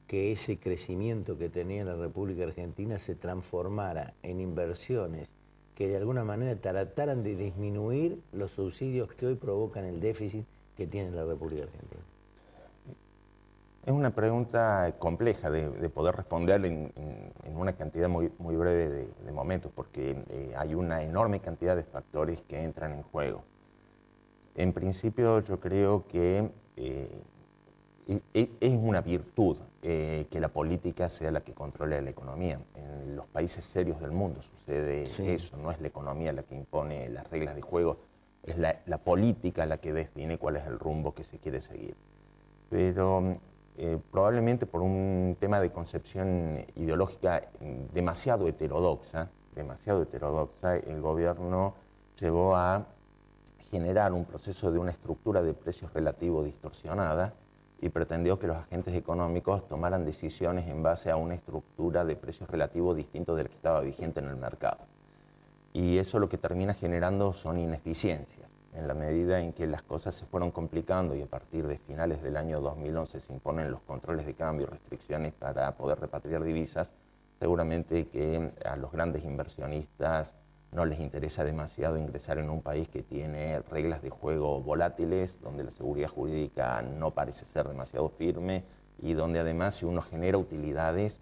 que ese crecimiento que tenía la República Argentina se transformara en inversiones que de alguna manera trataran de disminuir los subsidios que hoy provocan el déficit que tiene la República Argentina? Es una pregunta compleja de poder responder en una cantidad muy breve de momentos, porque hay una enorme cantidad de factores que entran en juego. En principio, yo creo que es una virtud que la política sea la que controle la economía. En los países serios del mundo sucede eso, no es la economía la que impone las reglas de juego, es la política la que define cuál es el rumbo que se quiere seguir. Pero probablemente por un tema de concepción ideológica demasiado heterodoxa, el gobierno llevó a generar un proceso de una estructura de precios relativo distorsionada y pretendió que los agentes económicos tomaran decisiones en base a una estructura de precios relativos distintos de la que estaba vigente en el mercado. Y eso lo que termina generando son ineficiencias. En la medida en que las cosas se fueron complicando y a partir de finales del año 2011 se imponen los controles de cambio y restricciones para poder repatriar divisas, seguramente que a los grandes inversionistas no les interesa demasiado ingresar en un país que tiene reglas de juego volátiles, donde la seguridad jurídica no parece ser demasiado firme y donde además si uno genera utilidades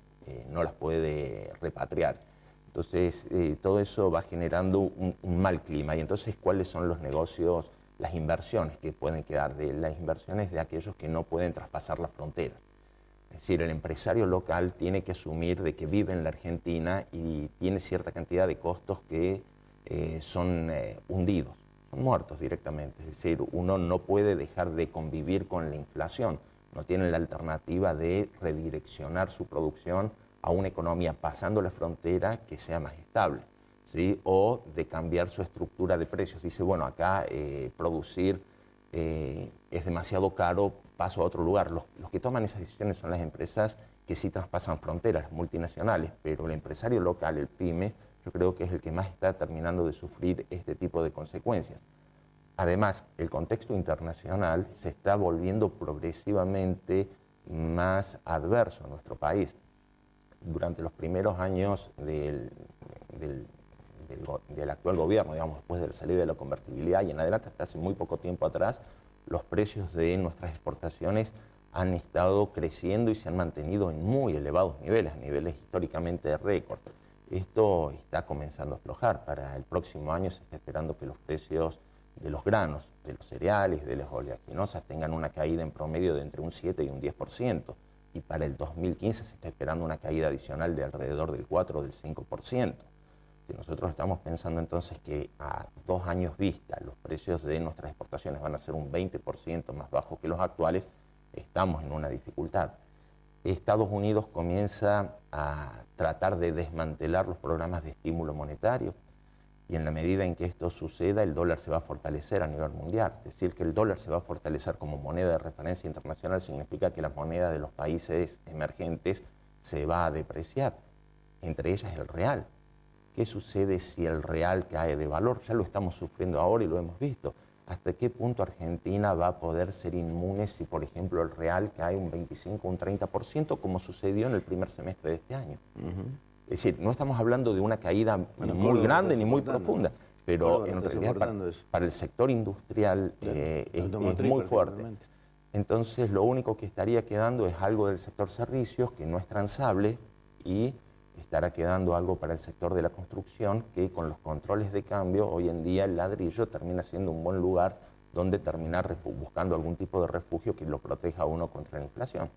no las puede repatriar. Entonces todo eso va generando un mal clima. Y entonces, ¿cuáles son los negocios, las inversiones que pueden quedar? Las inversiones de aquellos que no pueden traspasar la frontera. Es decir, el empresario local tiene que asumir de que vive en la Argentina y tiene cierta cantidad de costos que son hundidos, son muertos directamente. Es decir, uno no puede dejar de convivir con la inflación, no tiene la alternativa de redireccionar su producción a una economía pasando la frontera que sea más estable, ¿sí? O de cambiar su estructura de precios. Dice, bueno, acá producir es demasiado caro, paso a otro lugar. Los que toman esas decisiones son las empresas que sí traspasan fronteras, las multinacionales, pero el empresario local, el pyme, yo creo que es el que más está terminando de sufrir este tipo de consecuencias. Además, el contexto internacional se está volviendo progresivamente más adverso a nuestro país. Durante los primeros años del actual gobierno, digamos, después de la salida de la convertibilidad y en adelante, hasta hace muy poco tiempo atrás, los precios de nuestras exportaciones han estado creciendo y se han mantenido en muy elevados niveles, a niveles históricamente de récord. esto está comenzando a aflojar. Para el próximo año se está esperando que los precios de los granos, de los cereales, de las oleaginosas tengan una caída en promedio de entre un 7 y un 10%. Y para el 2015 se está esperando una caída adicional de alrededor del 4 o del 5%. Si nosotros estamos pensando entonces que a 2 años vista los precios de nuestras exportaciones van a ser un 20% más bajos que los actuales, estamos en una dificultad. Estados Unidos comienza a tratar de desmantelar los programas de estímulo monetario y en la medida en que esto suceda el dólar se va a fortalecer a nivel mundial. Es decir, que el dólar se va a fortalecer como moneda de referencia internacional significa que la moneda de los países emergentes se va a depreciar, entre ellas el real. ¿Qué sucede si el real cae de valor? Ya lo estamos sufriendo ahora y lo hemos visto. ¿Hasta qué punto Argentina va a poder ser inmune si, por ejemplo, el real cae un 25 o un 30%, como sucedió en el primer semestre de este año? Es decir, no estamos hablando de una caída muy grande ni muy profunda, pero en realidad para el sector industrial es muy fuerte. Entonces, lo único que estaría quedando es algo del sector servicios, que no es transable, y estará quedando algo para el sector de la construcción, que con los controles de cambio, hoy en día el ladrillo termina siendo un buen lugar donde terminar buscando algún tipo de refugio que lo proteja a uno contra la inflación.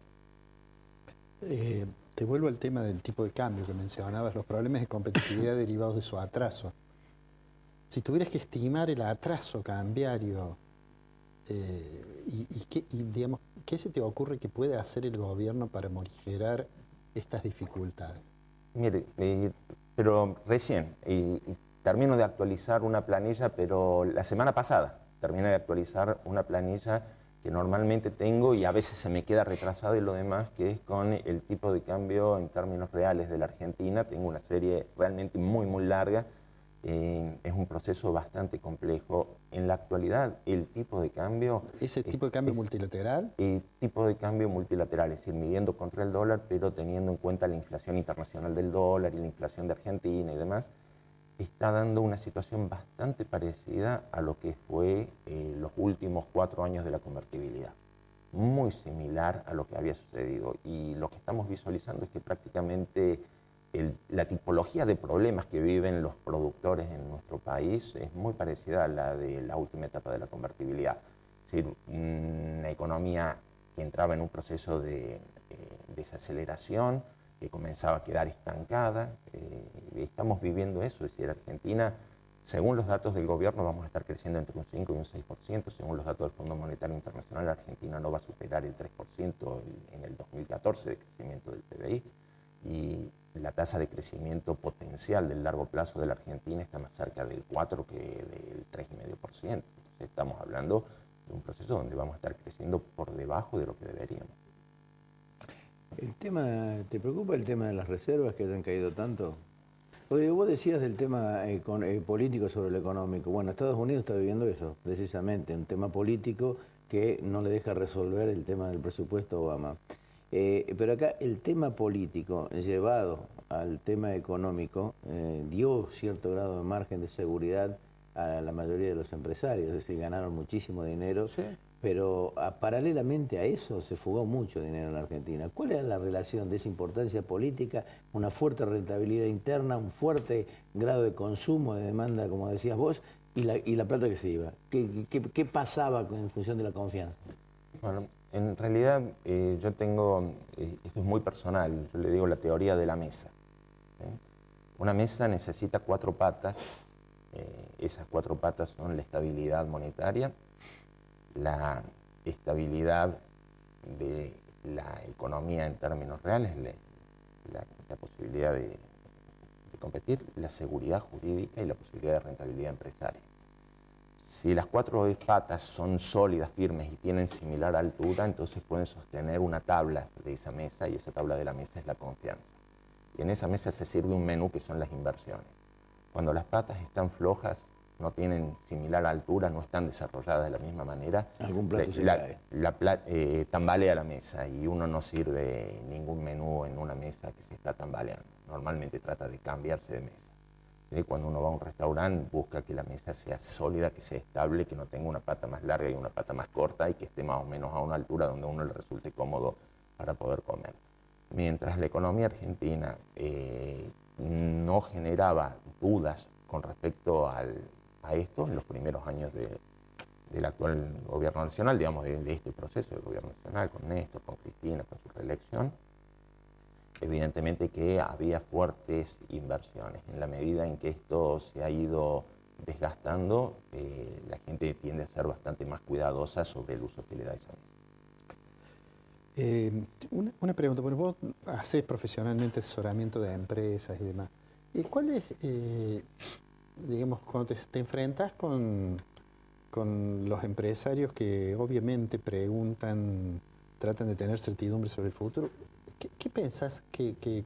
Te vuelvo al tema del tipo de cambio que mencionabas, los problemas de competitividad derivados de su atraso. Si tuvieras que estimar el atraso cambiario, digamos, ¿qué se te ocurre que puede hacer el gobierno para morigerar estas dificultades? Mire, pero recién, y termino de actualizar una planilla, pero la semana pasada terminé de actualizar una planilla que normalmente tengo y a veces se me queda retrasada y lo demás, que es con el tipo de cambio en términos reales de la Argentina. Tengo una serie realmente muy larga, es un proceso bastante complejo. En la actualidad, el tipo de cambio... ¿Ese tipo de cambio multilateral? El tipo de cambio multilateral, es decir, midiendo contra el dólar, pero teniendo en cuenta la inflación internacional del dólar y la inflación de Argentina y demás, está dando una situación bastante parecida a lo que fue los últimos 4 años de la convertibilidad. Muy similar a lo que había sucedido. Y lo que estamos visualizando es que prácticamente la tipología de problemas que viven los productores en nuestro país es muy parecida a la de la última etapa de la convertibilidad. Es decir, una economía que entraba en un proceso de desaceleración, que comenzaba a quedar estancada. Estamos viviendo eso, es decir, Argentina, según los datos del gobierno, vamos a estar creciendo entre un 5 y un 6%, según los datos del Fondo Monetario Internacional, Argentina no va a superar el 3% en el 2014 de crecimiento del PBI, y la tasa de crecimiento potencial del largo plazo de la Argentina está más cerca del 4 que del 3,5%. Entonces estamos hablando de un proceso donde vamos a estar creciendo por debajo de lo que deberíamos. ¿Te preocupa el tema de las reservas que hayan caído tanto? Oye, vos decías del tema político sobre lo económico. Bueno, Estados Unidos está viviendo eso, precisamente, un tema político que no le deja resolver el tema del presupuesto a Obama. Pero acá el tema político llevado al tema económico dio cierto grado de margen de seguridad a la mayoría de los empresarios, es decir, ganaron muchísimo dinero. Sí. Pero paralelamente a eso se fugó mucho dinero en la Argentina. ¿Cuál era la relación de esa importancia política, una fuerte rentabilidad interna, un fuerte grado de consumo, de demanda, como decías vos, y la plata que se iba? ¿Qué pasaba en función de la confianza? Bueno, en realidad yo tengo, esto es muy personal, yo le digo la teoría de la mesa. Una mesa necesita 4 patas, esas 4 patas son la estabilidad monetaria, la estabilidad de la economía en términos reales, la posibilidad de competir, la seguridad jurídica y la posibilidad de rentabilidad empresaria. Si las 4 patas son sólidas, firmes y tienen similar altura, entonces pueden sostener una tabla de esa mesa, y esa tabla de la mesa es la confianza. Y en esa mesa se sirve un menú que son las inversiones. Cuando las patas están flojas, no tienen similar altura, no están desarrolladas de la misma manera, algún plato se cae. Tambalea la mesa, y uno no sirve ningún menú en una mesa que se está tambaleando. Normalmente trata de cambiarse de mesa. ¿Sí? Cuando uno va a un restaurante, busca que la mesa sea sólida, que sea estable, que no tenga una pata más larga y una pata más corta, y que esté más o menos a una altura donde a uno le resulte cómodo para poder comer. Mientras la economía argentina no generaba dudas con respecto a esto en los primeros años del actual gobierno nacional, digamos, de este proceso del gobierno nacional, con Néstor, con Cristina, con su reelección. Evidentemente que había fuertes inversiones. En la medida en que esto se ha ido desgastando, la gente tiende a ser bastante más cuidadosa sobre el uso que le da esa mesa. Una pregunta, porque vos hacés profesionalmente asesoramiento de empresas y demás. ¿Cuál es, digamos, cuando te enfrentas con los empresarios que obviamente preguntan, tratan de tener certidumbre sobre el futuro? ¿Qué pensás?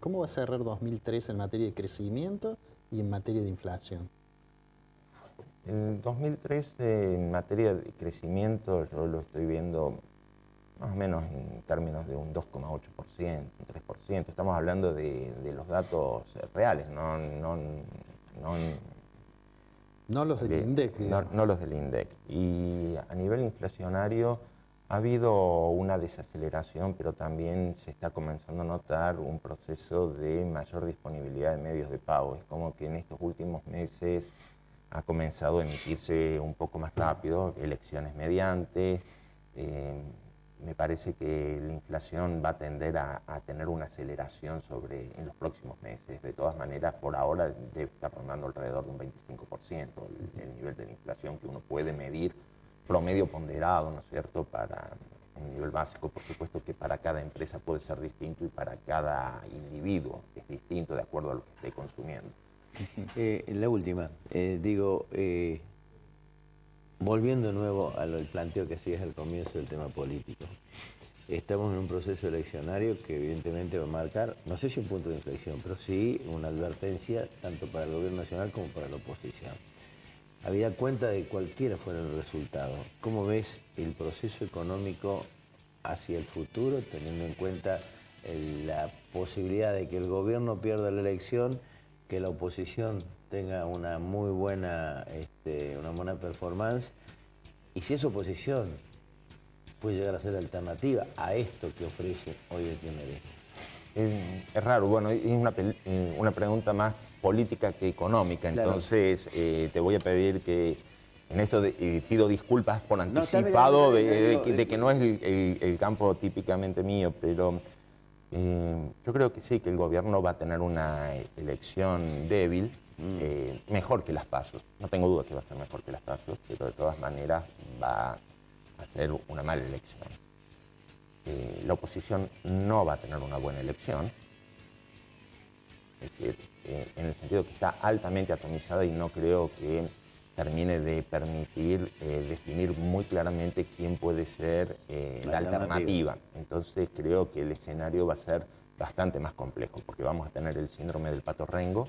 ¿Cómo va a cerrar 2013 en materia de crecimiento y en materia de inflación? En 2013, en materia de crecimiento, yo lo estoy viendo más o menos en términos de un 2,8%, un 3%. Estamos hablando de los datos reales, no los del INDEC. No los del INDEC. Y a nivel inflacionario ha habido una desaceleración, pero también se está comenzando a notar un proceso de mayor disponibilidad de medios de pago. Es como que en estos últimos meses ha comenzado a emitirse un poco más rápido, elecciones mediante. Me parece que la inflación va a tender a tener una aceleración en los próximos meses. De todas maneras, por ahora debe estar rondando alrededor de un 25% el nivel de la inflación que uno puede medir, promedio ponderado, ¿no es cierto?, para un nivel básico. Por supuesto que para cada empresa puede ser distinto y para cada individuo es distinto de acuerdo a lo que esté consumiendo. La última, volviendo de nuevo al planteo que hacías al comienzo del tema político. Estamos en un proceso eleccionario que evidentemente va a marcar, no sé si un punto de inflexión, pero sí una advertencia tanto para el gobierno nacional como para la oposición. Habida cuenta de cualquiera fuera el resultado, ¿cómo ves el proceso económico hacia el futuro, teniendo en cuenta la posibilidad de que el gobierno pierda la elección, que la oposición tenga una muy buena, una buena performance, y si esa oposición puede llegar a ser alternativa a esto que ofrece hoy Etienne Merey? Es raro, bueno, es una pregunta más política que económica, claro. Entonces te voy a pedir que en esto pido disculpas por anticipado de que no es el campo típicamente mío, pero yo creo que sí, que el gobierno va a tener una elección débil, mejor que las PASO. No tengo duda que va a ser mejor que las PASO, pero de todas maneras va a ser una mala elección. La oposición no va a tener una buena elección, es decir, en el sentido que está altamente atomizada y no creo que termine de permitir definir muy claramente quién puede ser la alternativa. Entonces creo que el escenario va a ser bastante más complejo, porque vamos a tener el síndrome del pato rengo,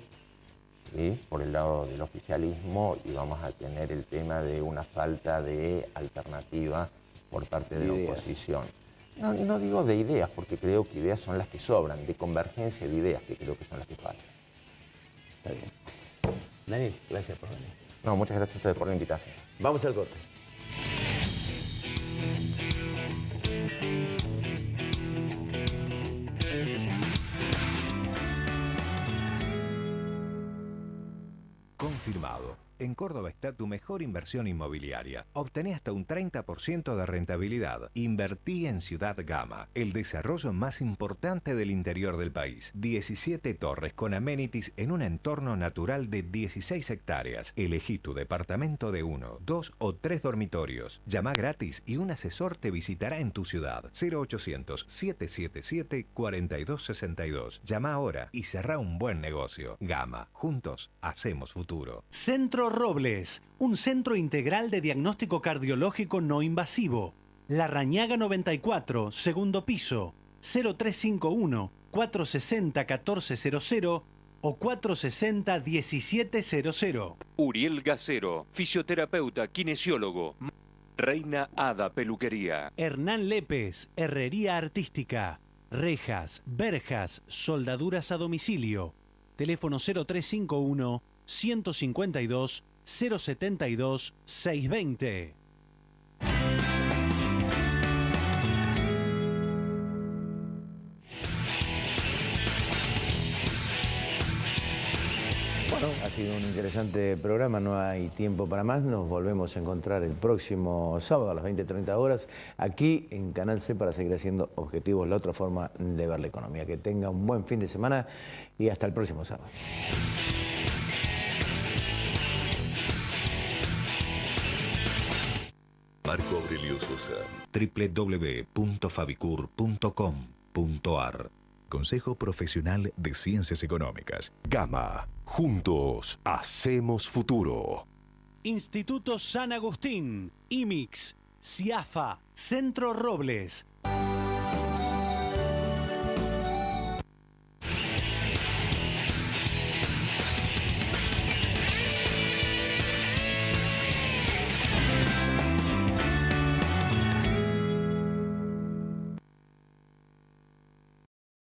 ¿sí?, por el lado del oficialismo, y vamos a tener el tema de una falta de alternativa por parte de la oposición. No digo de ideas, porque creo que ideas son las que sobran, de convergencia de ideas, que creo que son las que faltan. Está bien. Daniel, gracias por venir. No, muchas gracias a ustedes por la invitación. Vamos al corte. Confirmado. En Córdoba está tu mejor inversión inmobiliaria. Obtené hasta un 30% de rentabilidad. Invertí en Ciudad Gama, el desarrollo más importante del interior del país. 17 torres con amenities en un entorno natural de 16 hectáreas. Elegí tu departamento de 1, 2 o 3 dormitorios. Llama gratis y un asesor te visitará en tu ciudad. 0800-777-4262. Llama ahora y cerrá un buen negocio. Gama. Juntos hacemos futuro. Centro Robles, un centro integral de diagnóstico cardiológico no invasivo. Larrañaga 94, segundo piso, 0351-460-1400 o 460-1700. Uriel Gacero, fisioterapeuta, kinesiólogo. Reina Hada Peluquería. Hernán Lépez, herrería artística. Rejas, verjas, soldaduras a domicilio. Teléfono 0351-152-072-620. Bueno, ha sido un interesante programa, no hay tiempo para más. Nos volvemos a encontrar el próximo sábado a las 20:30 horas aquí en Canal C para seguir haciendo Objetivos, la otra forma de ver la economía. Que tenga un buen fin de semana y hasta el próximo sábado. Marco Aurelio Sosa. www.fabicur.com.ar Consejo Profesional de Ciencias Económicas. Gama. Juntos hacemos futuro. Instituto San Agustín, IMIX, CIAFA, Centro Robles.